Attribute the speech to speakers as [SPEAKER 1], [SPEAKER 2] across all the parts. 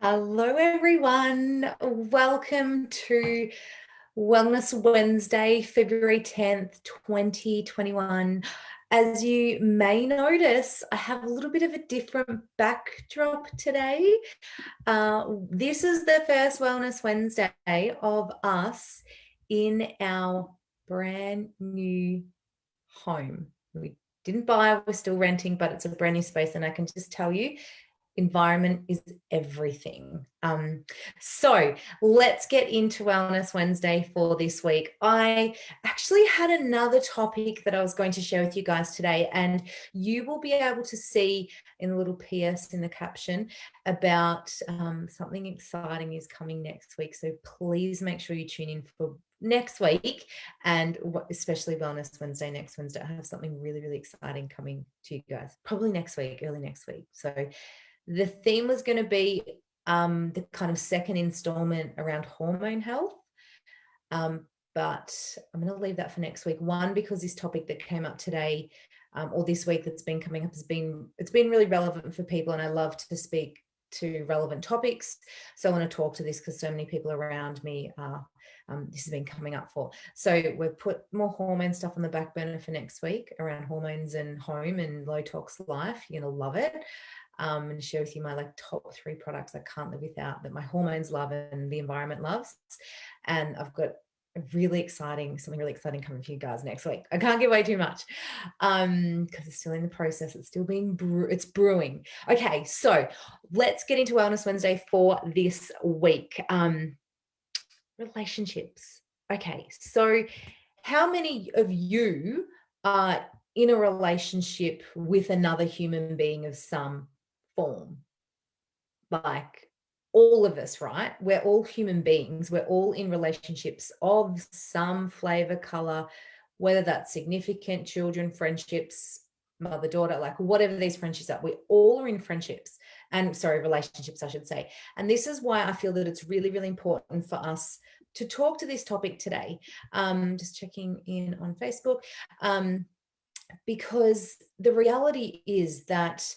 [SPEAKER 1] Hello, everyone. Welcome to Wellness Wednesday, February 10th, 2021. As you may notice, I have a little bit of a different backdrop today. This is the first Wellness Wednesday of us in our brand new home. We didn't buy, we're still renting, but it's a brand new space, and I can just tell you, environment is everything. So let's get into Wellness Wednesday for this week. I actually had another topic that I was going to share with you guys today, and you will be able to see in a little PS in the caption about something exciting is coming next week. So please make sure you tune in for next week, and especially Wellness Wednesday next Wednesday. I have something really, really exciting coming to you guys, probably next week, early next week. So the theme was going to be the kind of second installment around hormone health. But I'm going to leave that for next week. One, because this topic that came up today or this week that's been coming up it's been really relevant for people, and I love to speak to relevant topics. So I want to talk to this because so many people around me this has been coming up for. So we've put more hormone stuff on the back burner for next week around hormones and home and low tox life. You're going to love it. And share with you my top 3 products I can't live without, that my hormones love and the environment loves. And I've got something really exciting coming for you guys next week. I can't give away too much because it's still in the process. It's still being it's brewing. Okay, so let's get into Wellness Wednesday for this week. Relationships. Okay, so how many of you are in a relationship with another human being of some form? Like all of us, right? We're all human beings. We're all in relationships of some flavor, color, whether that's significant, children, friendships, mother, daughter, like whatever these friendships are. We all are in relationships, I should say. And this is why I feel that it's really, really important for us to talk to this topic today. Just checking in on Facebook, because the reality is that,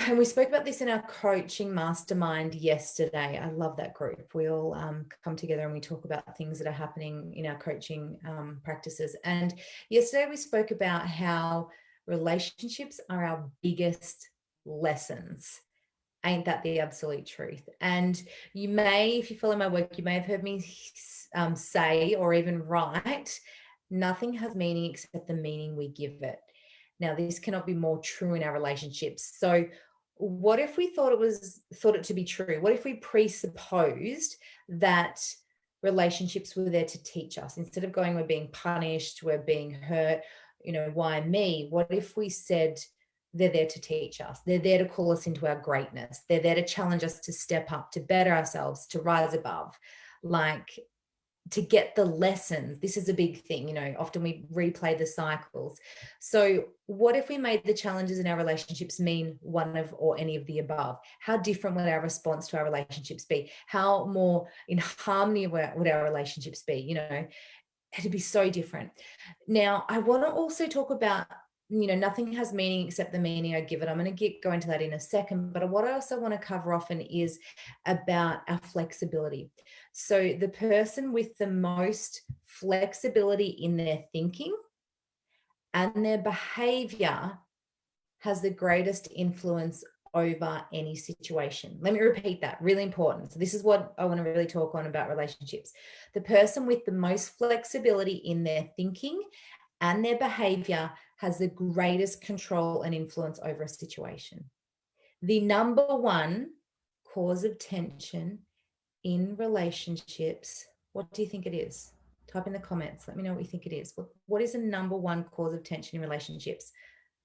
[SPEAKER 1] and we spoke about this in our coaching mastermind yesterday. I love that group. We all come together and we talk about things that are happening in our coaching practices. And yesterday we spoke about how relationships are our biggest lessons. Ain't that the absolute truth? And you may, if you follow my work, you may have heard me say or even write, nothing has meaning except the meaning we give it. Now, this cannot be more true in our relationships. So what if we thought it to be true? What if we presupposed that relationships were there to teach us? Instead of going, we're being punished, we're being hurt, why me? What if we said they're there to teach us? They're there to call us into our greatness. They're there to challenge us to step up, to better ourselves, to rise above, to get the lessons. This is a big thing, often we replay the cycles. So what if we made the challenges in our relationships mean one of or any of the above? How different would our response to our relationships be? How more in harmony would our relationships be? It'd be so different. Now, I want to also talk about, nothing has meaning except the meaning I give it. I'm going to go into that in a second. But what I also want to cover often is about our flexibility. So the person with the most flexibility in their thinking and their behavior has the greatest influence over any situation. Let me repeat that, really important. So this is what I want to really talk on about relationships. The person with the most flexibility in their thinking and their behavior has the greatest control and influence over a situation. The number one cause of tension in relationships, what do you think it is? Type in the comments. Let me know what you think it is. What is the number one cause of tension in relationships?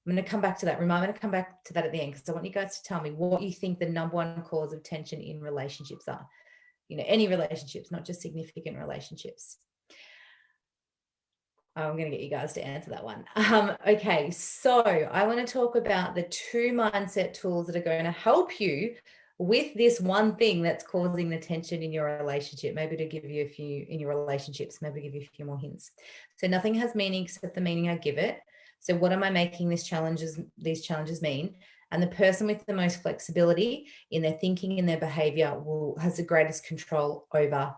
[SPEAKER 1] I'm going to come back to that. I'm going to come back to that at the end because I want you guys to tell me what you think the number one cause of tension in relationships are. Any relationships, not just significant relationships. I'm going to get you guys to answer that one. Okay, so I want to talk about the 2 mindset tools that are going to help you with this one thing that's causing the tension in your relationship, maybe to give you a few in your relationships, maybe to give you a few more hints. So nothing has meaning except the meaning I give it. So what am I making these challenges mean? And the person with the most flexibility in their thinking and their behavior has the greatest control over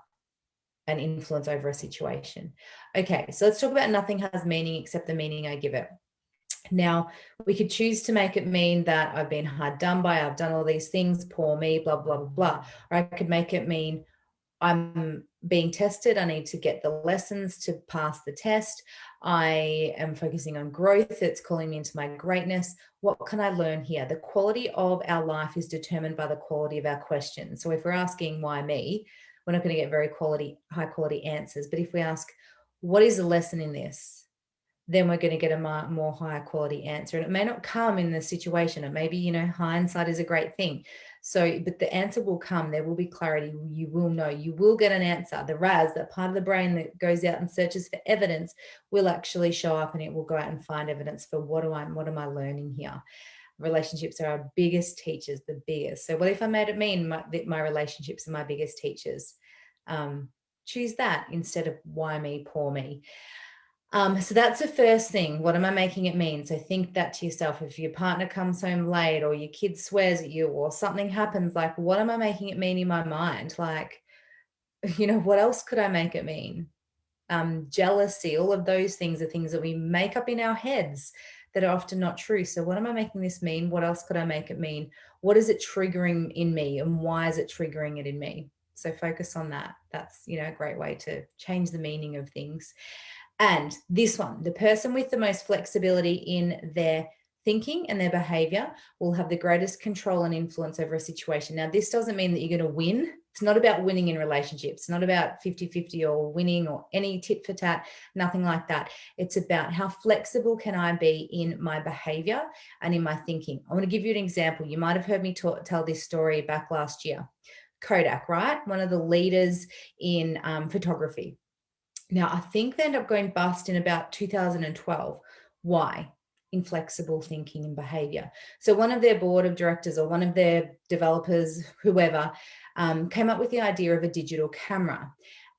[SPEAKER 1] and influence over a situation. Okay, so let's talk about nothing has meaning except the meaning I give it. Now, we could choose to make it mean that I've been hard done by, I've done all these things, poor me, blah, blah, blah, blah. Or I could make it mean I'm being tested. I need to get the lessons to pass the test. I am focusing on growth. It's calling me into my greatness. What can I learn here? The quality of our life is determined by the quality of our questions. So if we're asking why me, we're not going to get very high quality answers. But if we ask, what is the lesson in this? Then we're going to get a more higher quality answer. And it may not come in the situation. It may be, hindsight is a great thing. So, but the answer will come. There will be clarity. You will know. You will get an answer. The RAS, that part of the brain that goes out and searches for evidence, will actually show up, and it will go out and find evidence for what am I learning here? Relationships are our biggest teachers, the biggest. So what if I made it mean my relationships are my biggest teachers? Choose that instead of why me, poor me. So that's the first thing. What am I making it mean? So think that to yourself. If your partner comes home late, or your kid swears at you, or something happens, like, what am I making it mean in my mind? Like, what else could I make it mean? Jealousy, all of those things are things that we make up in our heads that are often not true. So what am I making this mean? What else could I make it mean? What is it triggering in me, and why is it triggering it in me? So focus on that. That's, a great way to change the meaning of things. And this one, the person with the most flexibility in their thinking and their behavior will have the greatest control and influence over a situation. Now, this doesn't mean that you're going to win. It's not about winning in relationships. It's not about 50-50 or winning or any tit for tat, nothing like that. It's about how flexible can I be in my behavior and in my thinking. I want to give you an example. You might have heard me tell this story back last year. Kodak, right? One of the leaders in photography. Now, I think they ended up going bust in about 2012. Why? Inflexible thinking and behavior. So one of their board of directors, or one of their developers, whoever, came up with the idea of a digital camera.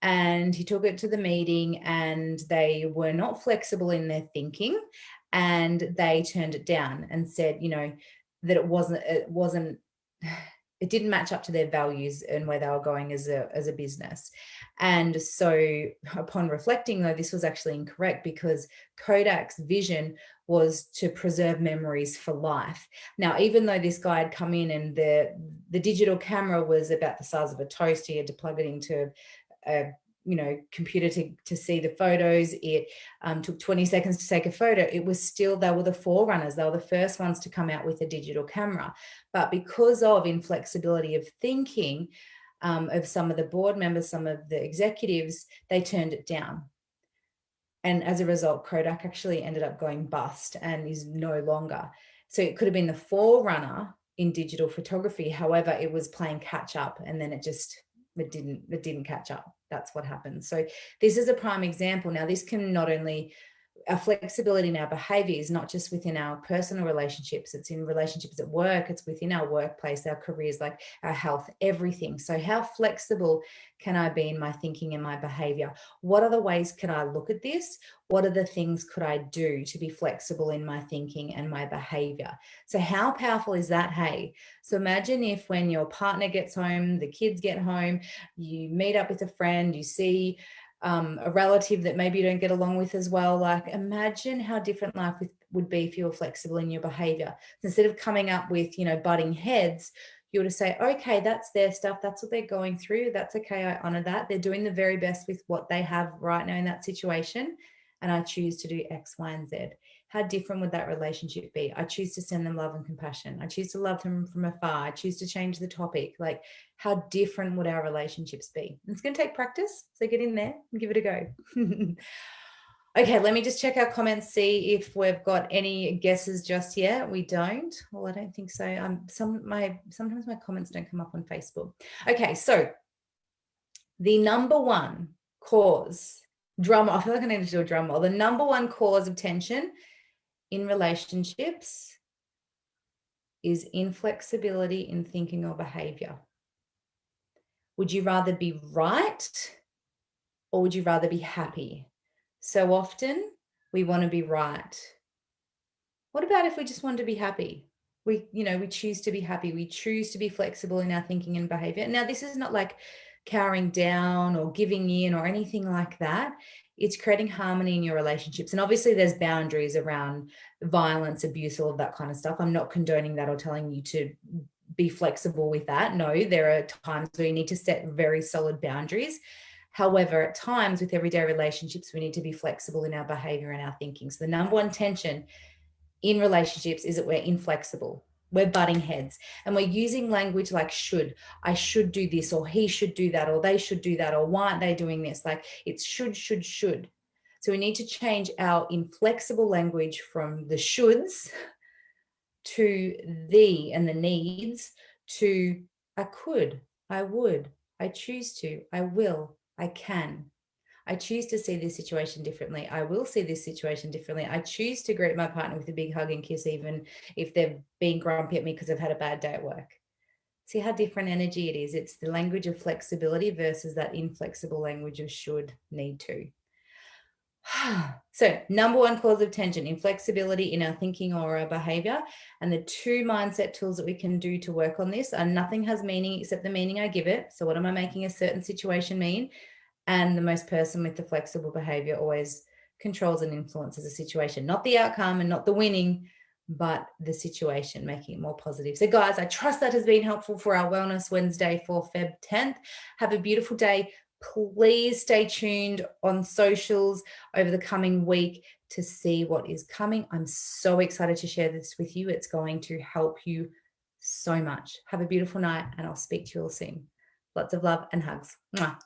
[SPEAKER 1] And he took it to the meeting, and they were not flexible in their thinking, and they turned it down and said, that it didn't match up to their values and where they were going as a business. And so upon reflecting, though, this was actually incorrect, because Kodak's vision was to preserve memories for life. Now, even though this guy had come in and the digital camera was about the size of a toast, he had to plug it into a computer to see the photos. It took 20 seconds to take a photo. It was still, they were the forerunners. They were the first ones to come out with a digital camera. But because of inflexibility of thinking of some of the board members, some of the executives, they turned it down. And as a result, Kodak actually ended up going bust and is no longer. So it could have been the forerunner in digital photography. However, it was playing catch up, and then it didn't catch up. That's what happened. So this is a prime example. Now, this can not only, our flexibility in our behavior is not just within our personal relationships, it's in relationships at work, it's within our workplace, our careers, like our health, everything. So how flexible can I be in my thinking and my behavior? What other ways can I look at this? What are the things could I do to be flexible in my thinking and my behavior? So how powerful is that? Hey, so imagine if when your partner gets home, the kids get home, you meet up with a friend, you see a relative that maybe you don't get along with as well. Like, imagine how different life would be if you were flexible in your behavior. Instead of coming up with, butting heads, you were to say, okay, that's their stuff. That's what they're going through. That's okay. I honor that. They're doing the very best with what they have right now in that situation. And I choose to do X, Y, and Z. How different would that relationship be? I choose to send them love and compassion. I choose to love them from afar. I choose to change the topic. Like, how different would our relationships be? It's going to take practice. So get in there and give it a go. Okay, let me just check our comments, see if we've got any guesses just yet. We don't. Well, I don't think so. Sometimes my comments don't come up on Facebook. Okay, so the number one cause, drum, I feel like I need to do a drum roll. The number one cause of tension in relationships is inflexibility in thinking or behavior. Would you rather be right, or would you rather be happy? So often we want to be right. What about if we just wanted to be happy? We choose to be happy. We choose to be flexible in our thinking and behavior. Now, this is not like cowering down or giving in or anything like that. It's creating harmony in your relationships. And obviously there's boundaries around violence, abuse, all of that kind of stuff. I'm not condoning that or telling you to be flexible with that. No, there are times where you need to set very solid boundaries. However, at times with everyday relationships, we need to be flexible in our behavior and our thinking. So the number one tension in relationships is that we're inflexible. We're butting heads and we're using language like should. I should do this, or he should do that, or they should do that, or why aren't they doing this? Like it's should. So we need to change our inflexible language from the shoulds to the and the needs to I could, I would, I choose to, I will, I can. I choose to see this situation differently. I will see this situation differently. I choose to greet my partner with a big hug and kiss, even if they've been grumpy at me because they've had a bad day at work. See how different energy it is. It's the language of flexibility versus that inflexible language of should, need to. So number one cause of tension, inflexibility in our thinking or our behavior. And the two mindset tools that we can do to work on this are nothing has meaning except the meaning I give it. So what am I making a certain situation mean? And the most person with the flexible behavior always controls and influences a situation, not the outcome and not the winning, but the situation, making it more positive. So guys, I trust that has been helpful for our Wellness Wednesday for Feb 10th. Have a beautiful day. Please stay tuned on socials over the coming week to see what is coming. I'm so excited to share this with you. It's going to help you so much. Have a beautiful night and I'll speak to you all soon. Lots of love and hugs. Mwah.